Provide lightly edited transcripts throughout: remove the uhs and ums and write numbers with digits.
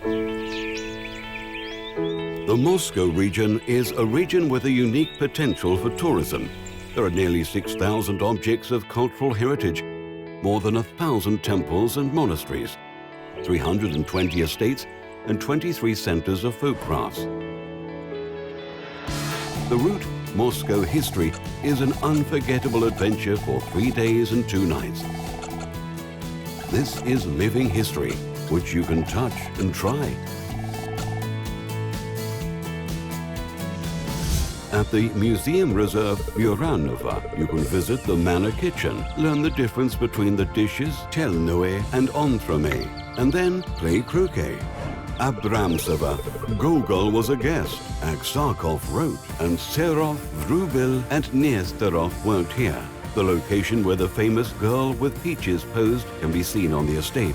The Moscow region is a region with a unique potential for tourism. There are nearly 6,000 objects of cultural heritage, more than 1,000 temples and monasteries, 320 estates, and 23 centers of folk crafts. The route Moscow History is an unforgettable adventure for 3 days and 2 nights. This is living history, which you can touch and try. At the Museum Reserve Muranova, you can visit the Manor Kitchen, learn the difference between the dishes chelnoe and entremet, and then play croquet. Abramsova, Gogol was a guest, Aksakov wrote, and Serov, Vrubil, and Nestorov worked here. The location where the famous girl with peaches posed can be seen on the estate.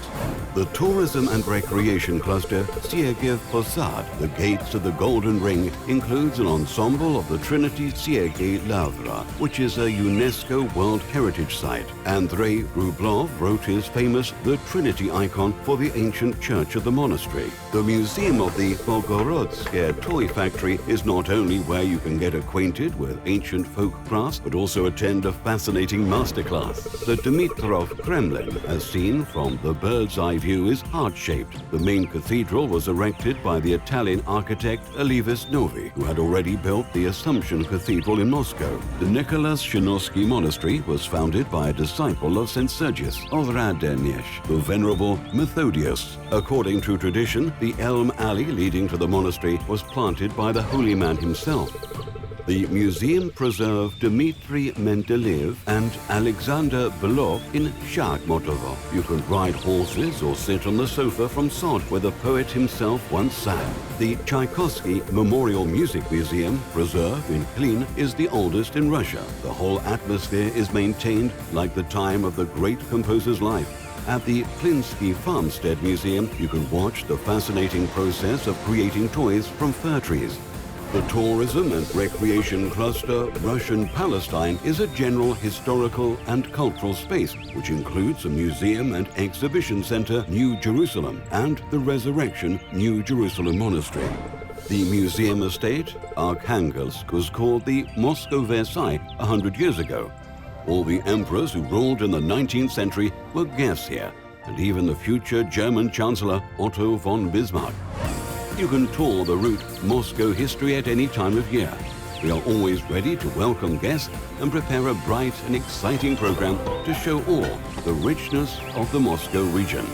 The tourism and recreation cluster Sergiev Posad, the Gates of the Golden Ring, includes an ensemble of the Trinity Sergei Lavra, which is a UNESCO World Heritage Site. Andrei Rublov wrote his famous The Trinity icon for the ancient church of the monastery. The Museum of the Bogorodskoye Toy Factory is not only where you can get acquainted with ancient folk crafts, but also attend a fascinating masterclass. The Dimitrov Kremlin, as seen from the bird's eye view, is heart-shaped. The main cathedral was erected by the Italian architect Elivis Novi, who had already built the Assumption Cathedral in Moscow. The Nicholas Chinosky Monastery was founded by a disciple of St. Sergius of Radenish, the Venerable Methodius. According to tradition, the elm alley leading to the monastery was planted by the holy man himself. The museum preserved Dmitry Mendeleev and Alexander Belov in Shachmotovo. You can ride horses or sit on the sofa from Sod, where the poet himself once sang. The Tchaikovsky Memorial Music Museum, preserved in Klin, is the oldest in Russia. The whole atmosphere is maintained like the time of the great composer's life. At the Klinsky Farmstead Museum, you can watch the fascinating process of creating toys from fir trees. The Tourism and Recreation Cluster Russian Palestine is a general historical and cultural space, which includes a museum and exhibition center, New Jerusalem, and the Resurrection New Jerusalem Monastery. The museum estate, Arkhangelsk, was called the Moscow Versailles 100 years ago. All the emperors who ruled in the 19th century were guests here, and even the future German Chancellor Otto von Bismarck. You can tour the route Moscow History at any time of year. We are always ready to welcome guests and prepare a bright and exciting program to show all the richness of the Moscow region.